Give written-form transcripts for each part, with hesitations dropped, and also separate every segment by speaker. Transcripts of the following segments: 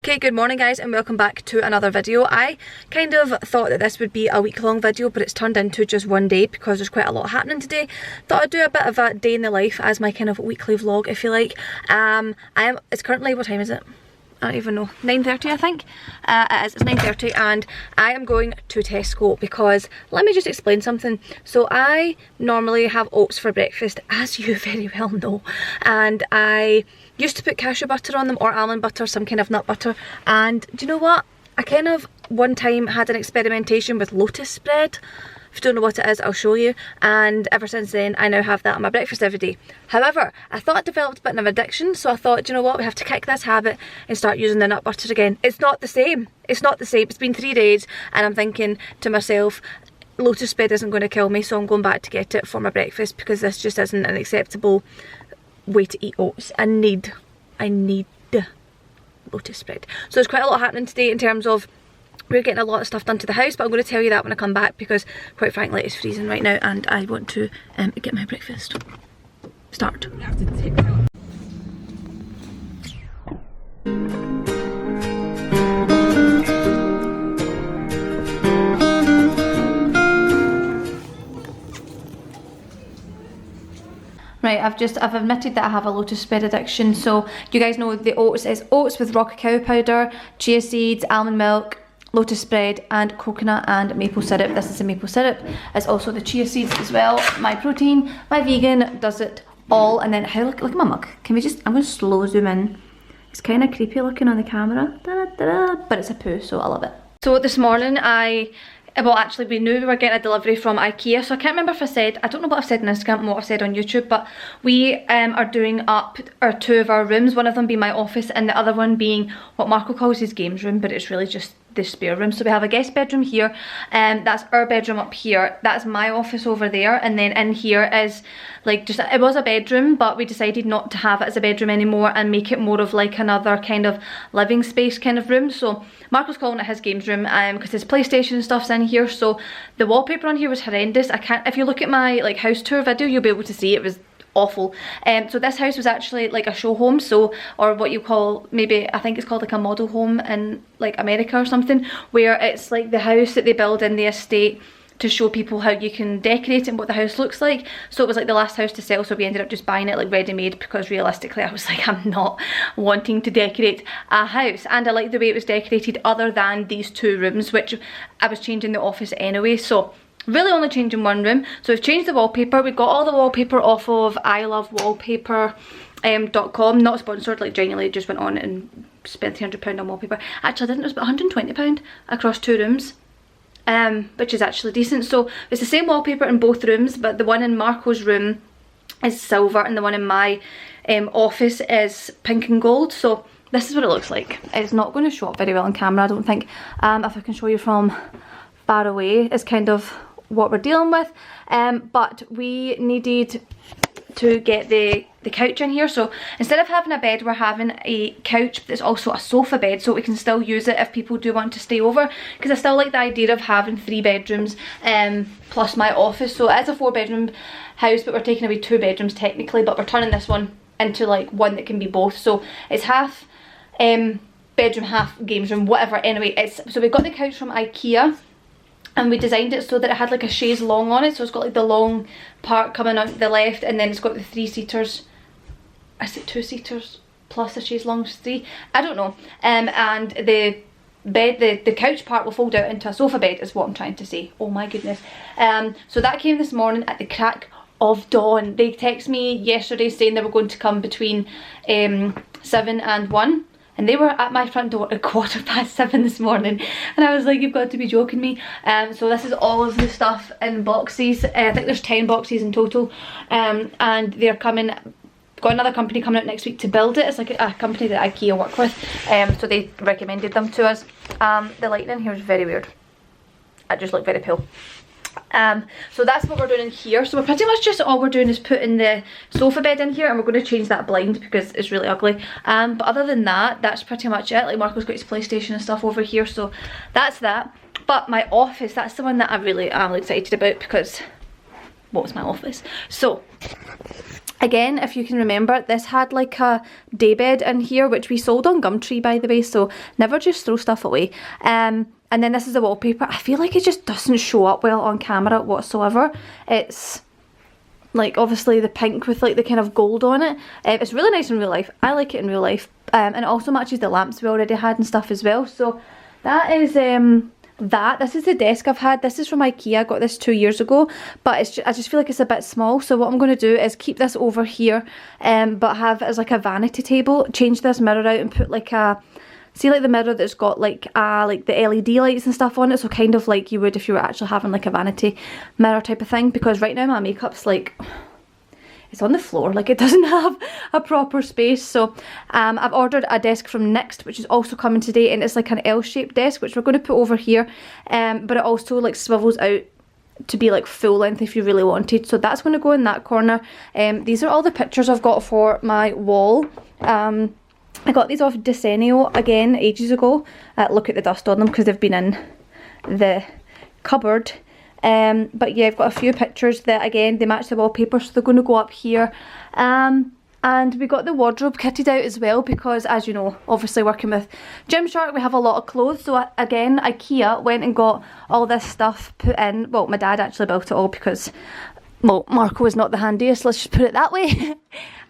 Speaker 1: Okay, good morning guys and welcome back to another video. I kind of thought that this would be a week-long video, but it's turned into just one day because there's quite a lot happening today. Thought I'd do a bit of a day in the life as my kind of weekly vlog, if you like. It's currently, what time is it? I don't even know, 9:30 I think. It's 9:30 and I am going to Tesco because, let me just explain something. So I normally have oats for breakfast, as you very well know, and I used to put cashew butter on them or almond butter, some kind of nut butter, and do you know what? I kind of one time had an experimentation with lotus spread. If you don't know what it is, I'll show you, and ever since then I now have that on my breakfast every day. However, I thought I developed a bit of addiction, so I thought, do you know what, we have to kick this habit and start using the nut butter again. It's not the same, it's not the same. It's been 3 days and I'm thinking to myself, lotus spread isn't going to kill me, so I'm going back to get it for my breakfast because this just isn't an acceptable way to eat oats. I need lotus spread. So there's quite a lot happening today in terms of we're getting a lot of stuff done to the house, but I'm going to tell you that when I come back because quite frankly it's freezing right now and I want to get my breakfast. Start. Right, I've admitted that I have a lotus spread addiction. So you guys know the oats is oats with raw cacao powder, chia seeds, almond milk, lotus spread and coconut and maple syrup. This is the maple syrup. It's also the chia seeds as well. My protein, my vegan does it all. And then look at my mug. Can we just, I'm going to slow zoom in. It's kind of creepy looking on the camera, but it's a poo, so I love it. So this morning well actually we knew we were getting a delivery from Ikea, so I can't remember if I said, I don't know what I've said on Instagram and what I've said on YouTube, but we are doing up two of our rooms, one of them being my office and the other one being what Marco calls his games room, but it's really just the spare room. So we have a guest bedroom here, that's our bedroom up here, that's my office over there, and then in here is like just, it was a bedroom but we decided not to have it as a bedroom anymore and make it more of like another kind of living space kind of room. So Marco's calling it his games room because his PlayStation and stuff's in here. So the wallpaper on here was horrendous. I can't, if you look at my like house tour video you'll be able to see it was awful. So this house was actually like a show home, so, or what you call, maybe I think it's called like a model home in like America or something, where it's like the house that they build in the estate to show people how you can decorate it and what the house looks like. So it was like the last house to sell, so we ended up just buying it like ready-made because realistically I was like, I'm not wanting to decorate a house, and I like the way it was decorated other than these 2 rooms, which I was changing the office anyway, so really only changing 1 room. So we've changed the wallpaper. We got all the wallpaper off of ilovewallpaper.com, not sponsored, like genuinely just went on and spent £300 on wallpaper. Actually I didn't, it was about £120 across 2 rooms, which is actually decent. So it's the same wallpaper in both rooms, but the one in Marco's room is silver and the one in my office is pink and gold. So this is what it looks like. It's not going to show up very well on camera, I don't think. If I can show you from far away is kind of what we're dealing with, but we needed to get the couch in here. So instead of having a bed, we're having a couch that's also a sofa bed, so we can still use it if people do want to stay over, because I still like the idea of having 3 bedrooms plus my office. So it is a 4-bedroom house, but we're taking away 2 bedrooms technically, but we're turning this one into like one that can be both, so it's half bedroom, half games room, whatever. Anyway, so we got the couch from Ikea and we designed it so that it had like a chaise longue on it, so it's got like the long part coming out the left, and then it's got the 3-seaters, is it 2-seaters plus a chaise longue, 3, I don't know, and the bed, the couch part will fold out into a sofa bed is what I'm trying to say. Oh my goodness. So that came this morning at the crack of dawn. They texted me yesterday saying they were going to come between 7 and 1. And they were at my front door at 7:15 this morning, and I was like, you've got to be joking me. So this is all of the stuff in boxes. I think there's 10 boxes in total, and they're coming. Got another company coming out next week to build it. It's like a company that Ikea work with, so they recommended them to us. The lighting in here is very weird. I just look very pale. So that's what we're doing in here. So we're pretty much just, all we're doing is putting the sofa bed in here, and we're going to change that blind because it's really ugly. But other than that, that's pretty much it. Like Marco's got his PlayStation and stuff over here, so that's that. But my office, that's the one that I really am excited about because, what's my office? So Again, if you can remember, this had like a daybed in here, which we sold on Gumtree, by the way, so never just throw stuff away. And then this is the wallpaper. I feel like it just doesn't show up well on camera whatsoever. It's like obviously the pink with like the kind of gold on it. It's really nice in real life. I like it in real life. And it also matches the lamps we already had and stuff as well. So that is this is the desk I've had. This is from Ikea. I got this 2 years ago, but I just feel like it's a bit small. So what I'm going to do is keep this over here, but have it as like a vanity table. Change this mirror out and put like a, see like the mirror that's got like the LED lights and stuff on it. So kind of like you would if you were actually having like a vanity mirror type of thing. Because right now my makeup's like, it's on the floor, like it doesn't have a proper space. So I've ordered a desk from Next, which is also coming today, and it's like an L-shaped desk, which we're going to put over here, but it also like swivels out to be like full length if you really wanted. So that's going to go in that corner. These are all the pictures I've got for my wall. I got these off Desenio again ages ago. Look at the dust on them because they've been in the cupboard. But yeah, I've got a few pictures that again they match the wallpaper, so they're going to go up here. And we got the wardrobe kitted out as well because, as you know, obviously working with Gymshark, we have a lot of clothes. So again, Ikea went and got all this stuff put in. Well, my dad actually built it all because, well, Marco is not the handiest, let's just put it that way.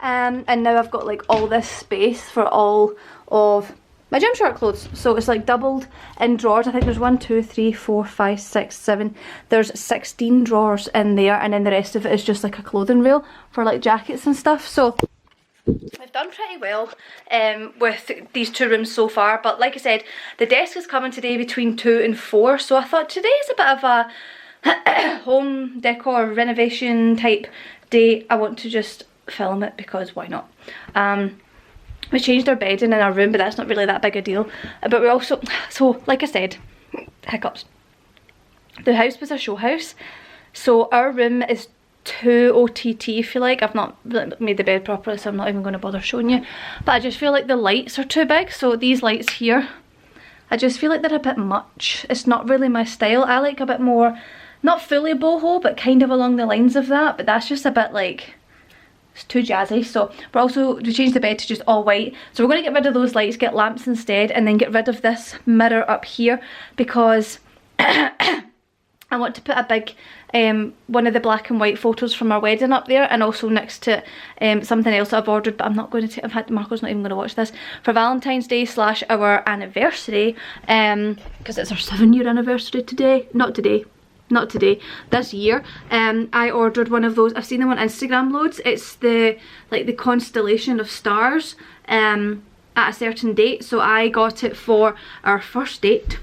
Speaker 1: And now I've got like all this space for all of my Gymshark clothes. So it's like doubled in drawers. I think there's 1, 2, 3, 4, 5, 6, 7. There's 16 drawers in there, and then the rest of it is just like a clothing rail for like jackets and stuff. So we've done pretty well with these 2 rooms so far. But like I said, the desk is coming today between 2 and 4. So I thought today is a bit of a home decor renovation type day. I want to just film it because why not? We changed our bedding in our room, but that's not really that big a deal. But we also, so like I said, hiccups. The house was a show house, so our room is 2 OTT, if you like. I've not made the bed properly, so I'm not even going to bother showing you. But I just feel like the lights are too big, so these lights here, I just feel like they're a bit much. It's not really my style. I like a bit more, not fully boho, but kind of along the lines of that, but that's just a bit like, it's too jazzy. So we changed the bed to just all white, so we're going to get rid of those lights, get lamps instead, and then get rid of this mirror up here because I want to put a big one of the black and white photos from our wedding up there, and also next to something else I've ordered, but I'm not going to Marco's not even going to watch this, for Valentine's Day / our anniversary, because it's our 7-year anniversary today. Not today, this year. I ordered one of those. I've seen them on Instagram loads. It's the constellation of stars at a certain date. So I got it for our first date,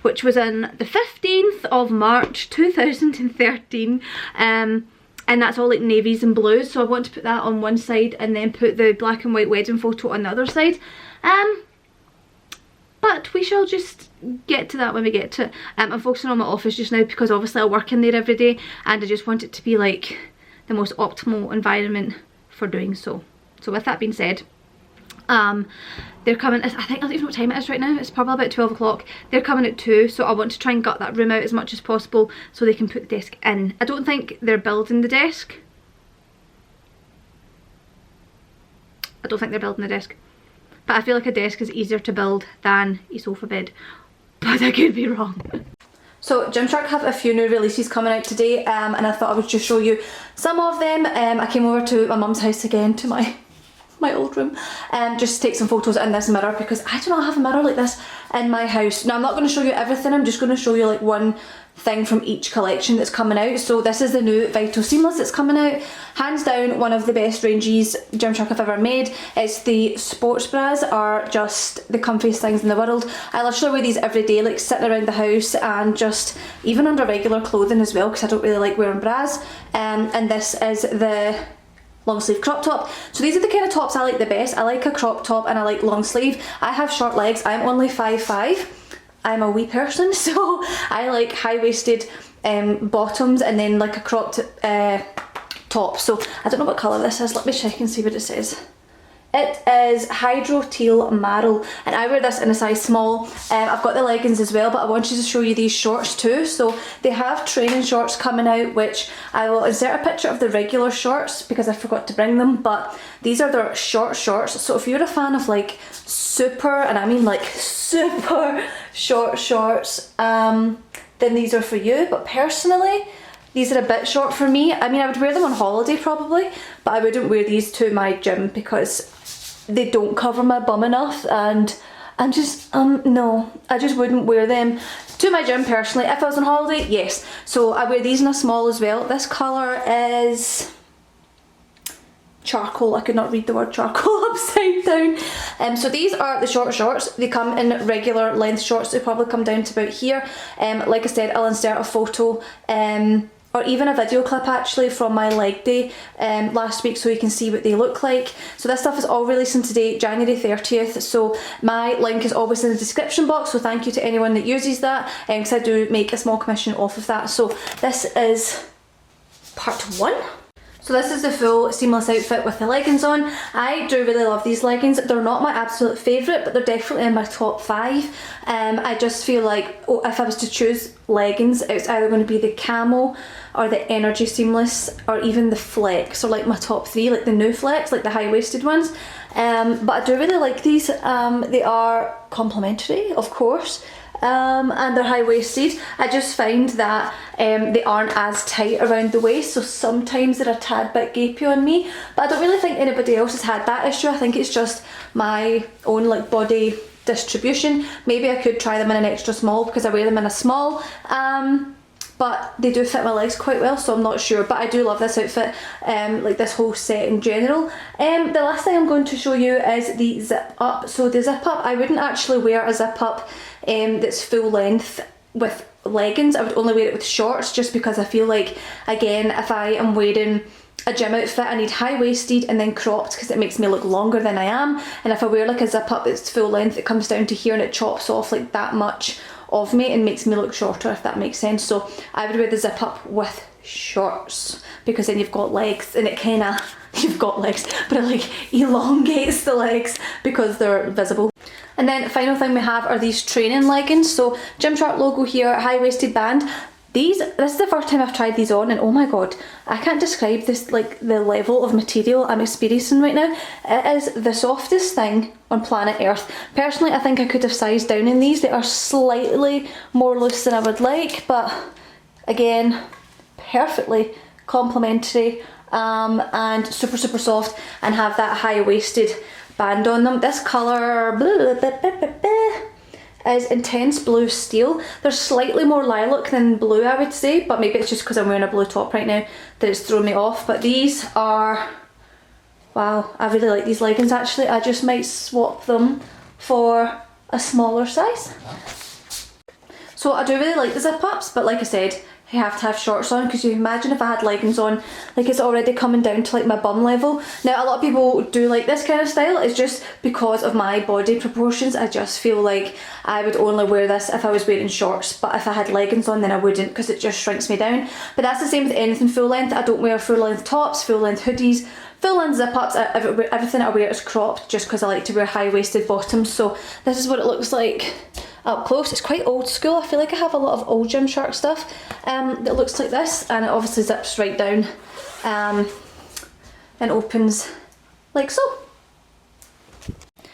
Speaker 1: which was on the 15th of March 2013. And that's all like navies and blues. So I want to put that on one side and then put the black and white wedding photo on the other side. But we shall just get to that when we get to it. I'm focusing on my office just now because obviously I work in there every day, and I just want it to be like the most optimal environment for doing so. So with that being said, they're coming, I think, I don't even know what time it is right now. It's probably about 12 o'clock. They're coming at 2, so I want to try and gut that room out as much as possible so they can put the desk in. I don't think they're building the desk. But I feel like a desk is easier to build than a sofa bed, but I could be wrong. So Gymshark have a few new releases coming out today, and I thought I would just show you some of them. I came over to my mum's house again, to my old room, just to take some photos in this mirror because I do not have a mirror like this in my house. Now I'm not going to show you everything, I'm just going to show you like one thing from each collection that's coming out. So this is the new Vital Seamless that's coming out. Hands down one of the best ranges Gymshark have ever made. It's the sports bras are just the comfiest things in the world. I literally wear these every day, like sitting around the house and just even under regular clothing as well because I don't really like wearing bras. And this is the long sleeve crop top. So these are the kind of tops I like the best. I like a crop top and I like long sleeve. I have short legs, I'm only 5'5". I'm a wee person, so I like high-waisted bottoms and then like a cropped top. So I don't know what colour this is, let me check and see what it says. It is Hydro Teal Marl, and I wear this in a size small. I've got the leggings as well, but I wanted to show you these shorts too. So they have training shorts coming out, which I will insert a picture of the regular shorts because I forgot to bring them, but these are their short shorts. So if you're a fan of like super, and I mean like super short shorts, then these are for you. But personally, these are a bit short for me. I mean, I would wear them on holiday probably, but I wouldn't wear these to my gym because they don't cover my bum enough, and I'm just, no, I just wouldn't wear them to my gym personally. If I was on holiday, yes. So I wear these in a small as well. This colour is charcoal. I could not read the word charcoal upside down. So these are the short shorts. They come in regular length shorts. They probably come down to about here. Like I said, I'll insert a photo or even a video clip actually from my leg day last week so you can see what they look like. So this stuff is all releasing today, January 30th, so my link is always in the description box, so thank you to anyone that uses that, because I do make a small commission off of that. So this is part 1. So this is the full seamless outfit with the leggings on. I do really love these leggings. They're not my absolute favourite, but they're definitely in my top 5. I just feel like if I was to choose leggings, it's either going to be the camo or the energy seamless or even the flex, or like my top 3, like the new flex, like the high-waisted ones. But I do really like these. They are complimentary, of course. And they're high-waisted. I just find that they aren't as tight around the waist, so sometimes they're a tad bit gapey on me, but I don't really think anybody else has had that issue. I think it's just my own like body distribution. Maybe I could try them in an extra small because I wear them in a small, but they do fit my legs quite well, so I'm not sure. But I do love this outfit, like this whole set in general. The last thing I'm going to show you is the zip up. So the zip up, I wouldn't actually wear a zip up that's full length with leggings. I would only wear it with shorts, just because I feel like, again, if I am wearing a gym outfit, I need high-waisted and then cropped because it makes me look longer than I am. And if I wear like a zip up that's full length, it comes down to here and it chops off like that much of me and makes me look shorter, if that makes sense. So I would wear the zip up with shorts, because then you've got legs, and it kind of, you've got legs, but it like elongates the legs because they're visible. And then final thing we have are these training leggings. So Gymshark logo here, high-waisted band. This is the first time I've tried these on, and oh my god, I can't describe this, like the level of material I'm experiencing right now. It is the softest thing on planet Earth. Personally, I think I could have sized down in these. They are slightly more loose than I would like, but again, perfectly complimentary, and super soft, and have that high-waisted band on them. This colour is intense blue steel. They're slightly more lilac than blue, I would say, but maybe it's just because I'm wearing a blue top right now that it's thrown me off. But these are, wow, I really like these leggings actually. I just might swap them for a smaller size. So I do really like the zip ups, but like I said, you have to have shorts on, because you imagine if I had leggings on, like it's already coming down to like my bum level. Now a lot of people do like this kind of style. It's just because of my body proportions. I just feel like I would only wear this if I was wearing shorts, but if I had leggings on then I wouldn't, because it just shrinks me down. But that's the same with anything full length. I don't wear full length tops, full length hoodies, full length zip ups. Everything I wear is cropped, just because I like to wear high-waisted bottoms. So this is what it looks like up close. It's quite old school. I feel like I have a lot of old Gymshark stuff that looks like this, and it obviously zips right down and opens like so.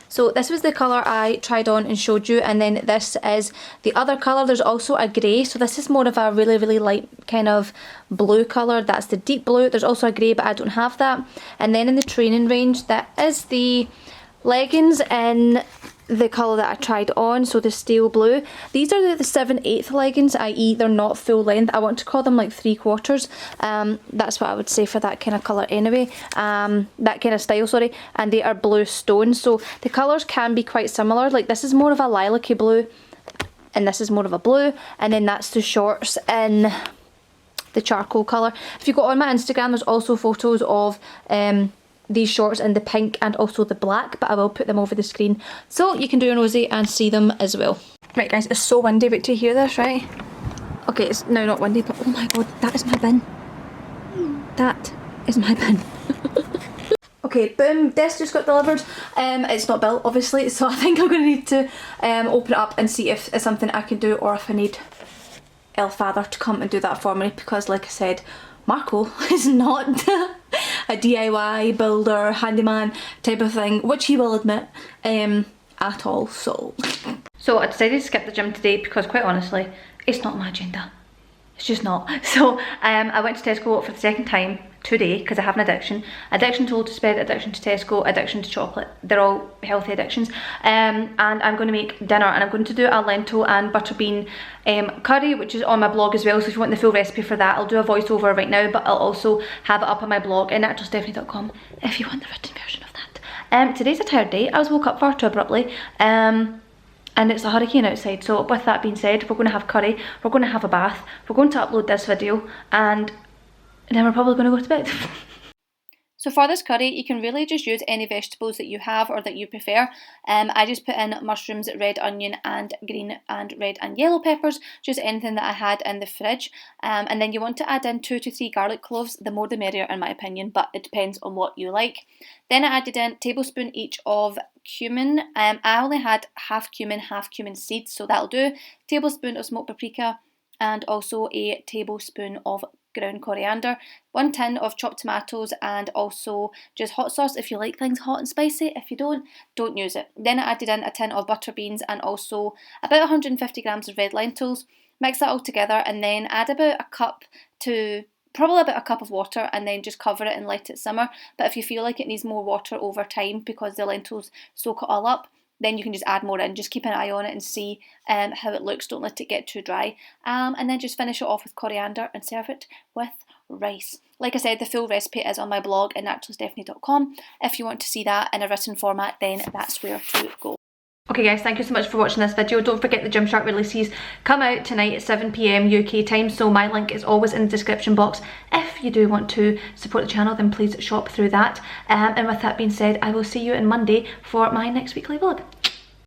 Speaker 1: So this was the colour I tried on and showed you, and then this is the other colour. There's also a grey, so this is more of a really light kind of blue colour. That's the deep blue. There's also a grey, but I don't have that. And then in the training range, that is the leggings in the colour that I tried on, so the steel blue. These are the 7/8 leggings, i.e. they're not full length. I want to call them like 3/4. That's what I would say for that kind of colour anyway, that kind of style, sorry. And they are blue stone, so the colours can be quite similar. Like this is more of a lilac-y blue, and this is more of a blue, and then that's the shorts in the charcoal colour. If you go on my Instagram, there's also photos of these shorts in the pink and also the black, but I will put them over the screen so you can do a nosy and see them as well. Right guys, it's so windy, but to hear this, right? Okay, it's now not windy, but oh my god, that is my bin. That is my bin. Okay, boom, desk just got delivered. It's not built obviously, so I think I'm going to need to open it up and see if it's something I can do, or if I need Father to come and do that for me, because like I said, Marco is not a DIY builder, handyman type of thing, which he will admit, at all, so. So I decided to skip the gym today because quite honestly, it's not my agenda. It's just not. So I went to Tesco for the second time today because I have an addiction. Addiction to Lotus Bed, addiction to Tesco, addiction to chocolate. They're all healthy addictions. And I'm going to make dinner, and I'm going to do a lentil and butter bean curry, which is on my blog as well. So if you want the full recipe for that, I'll do a voiceover right now, but I'll also have it up on my blog at naturalstephanie.com if you want the written version of that. Today's a tired day. I was woke up far too abruptly. And it's a hurricane outside, so with that being said, we're going to have curry, we're going to have a bath, we're going to upload this video, and then we're probably going to go to bed. So for this curry, you can really just use any vegetables that you have or that you prefer. I just put in mushrooms, red onion and green and red and yellow peppers, just anything that I had in the fridge. And then you want to add in 2 to 3 garlic cloves, the more the merrier in my opinion, but it depends on what you like. Then I added in a tablespoon each of cumin. I only had half cumin seeds, so that'll do. Tablespoon of smoked paprika, and also a tablespoon of ground coriander, 1 tin of chopped tomatoes, and also just hot sauce if you like things hot and spicy. If you don't use it. Then I added in a tin of butter beans and also about 150 grams of red lentils. Mix that all together and then add about probably about a cup of water, and then just cover it and let it simmer. But if you feel like it needs more water over time because the lentils soak it all up, then you can just add more in. Just keep an eye on it and see how it looks. Don't let it get too dry. And then just finish it off with coriander and serve it with rice. Like I said, the full recipe is on my blog at naturalstephanie.com. If you want to see that in a written format, then that's where to go. Okay guys, thank you so much for watching this video. Don't forget the Gymshark releases come out tonight at 7 PM UK time, so my link is always in the description box. If you do want to support the channel, then please shop through that. And with that being said, I will see you on Monday for my next weekly vlog.